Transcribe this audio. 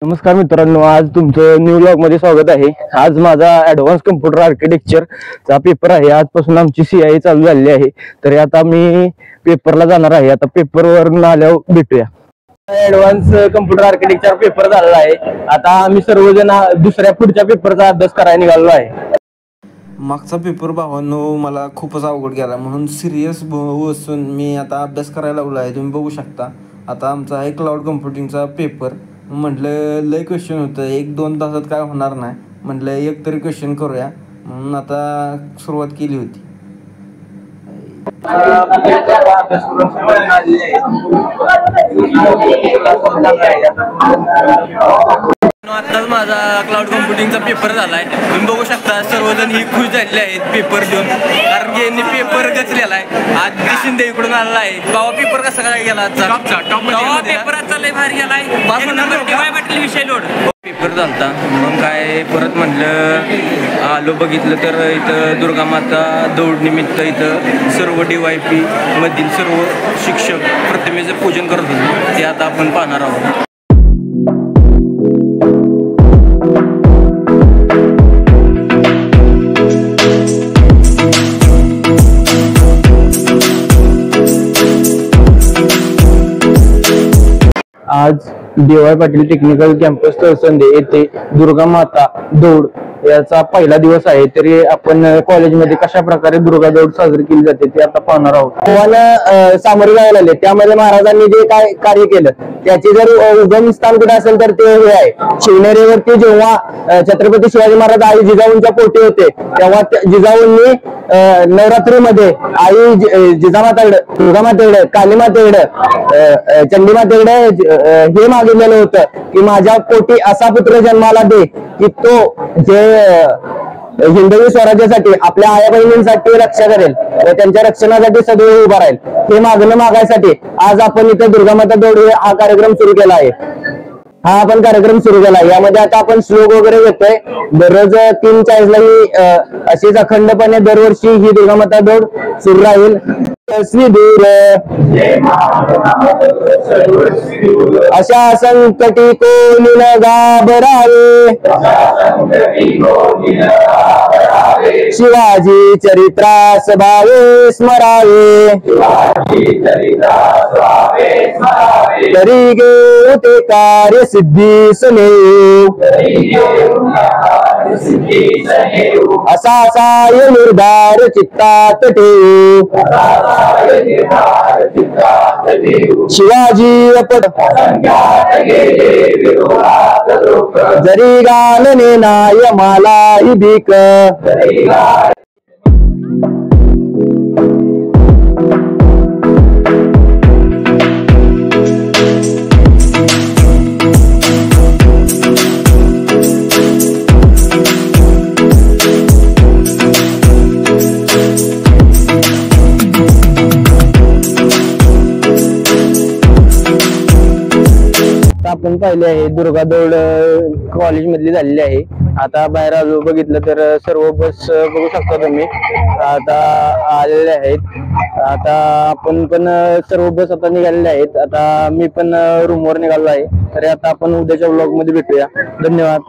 नमस्कार मित्रांनो, आज तुमचं न्यू ब्लॉग मध्ये स्वागत आहे। आज माझा ऍडव्हान्स कम्प्युटर आर्किटेक्चर चा पेपर आहे। आजपासून आमची CIE चालू झाली आहे, तर आता मी पेपरला जाणार आहे। आता पेपरवर आल्यावर भेटूया। ऍडव्हान्स कम्प्युटर आर्किटेक्चर पेपर झालेला आहे। आता आम्ही सर्वजण दुसऱ्या पुढच्या पेपरचा अभ्यास करायला निघालो आहे। मागचा पेपर भावांनो मला खूपच अवघड गेला, म्हणून सिरियस बसून मी आता अभ्यास करायला लागलो आहे। तुम्ही बघू शकता आता आमचा आहे क्लाउड कम्प्युटिंगचा पेपर। म्हटलं लय क्वेश्चन होतं, 1-2 तासात काय होणार नाही, म्हटलं एक तरी क्वेश्चन करूया, म्हणून आता सुरुवात केली होती। आताच माझा क्लाउड कम्प्युटिंगचा पेपर झालाय। तुम्ही बघू शकता सर्वजण ही खुश झालेले आहेत पेपर देऊन, कारण की यांनी पेपर गचलेला आहे। आज शिंदे इकडून आलेला आहे। बाबा पेपर कसा काय गेला आजचा? पेपराचा लय भारी गेलाय। पाटील विषय लोड पेपर झालता, मग काय परत म्हटलं आलो, बघितलं तर इथं दुर्गा माता दौड निमित्त इथं सर्व DYP मधील सर्व शिक्षक प्रतिमेचं पूजन करत होते, ते आता आपण पाहणार आहोत। आज DY Patil technical campus Talsande येथे दुर्गा माता दौड याचा पहिला दिवस आहे। तरी आपण कॉलेजमध्ये कशा प्रकारे दुर्गा दौड साजरी केली जाते ते आता पाहणार आहोत। आव्हानं सामोरे जायला लागले, त्यामध्ये महाराजांनी जे काय कार्य केलं त्याचे जर उगम स्थान कुठे असेल तर ते हे आहे। शिवनेरीवरती जेव्हा छत्रपती शिवाजी महाराज आई जिजाऊंच्या पोटी होते, तेव्हा जिजाऊंनी नवरात्रीमध्ये आई जिजामातेकडे, दुर्गामातेकडे, कालीमातेकडे, चंडीमातेकडे हे मागितलेलं होतं की माझ्या पोटी असा पुत्र जन्माला दे की तो जे हिंदवी स्वराज्यासाठी आपल्या आया बहिणींसाठी रक्षा करेल व त्यांच्या रक्षणासाठी सदैव उभा राहील। हे मागणं मागायसाठी आज आपण इथे दुर्गा माता दौड हा कार्यक्रम सुरू केला आहे। हा आपण कार्यक्रम सुरू केला, यामध्ये आता आपण श्लोक वगैरे घेतोय। दररोज 3:40 ला ही अशीच अखंडपणे दरवर्षी ही दुर्गा माता दौड सुरू राहील। श्री दूर अशा संकटी कोणी न घाबरावे, शिवाजी चरित्रास भावे स्मरावे, तरी घेऊ ते कार्य सिद्धीस नेऊ, असा साय निर्धार चित्तात ठेवू, शिवाजी अपट जरी गालने नाय मला भीक, आपण पाहिले आहे दुर्गा दौड कॉलेज मधली झालेली आहे। आता बाहेर आलो, बघितलं तर सर्व बस बघू शकता तुम्ही आता आलेले आहेत। आता आपण पण सर्व बस आता निघालेले आहेत। आता मी पण रूमवर निघालो आहे। तर आता आपण उद्याच्या व्लॉग मध्ये भेटूया। धन्यवाद।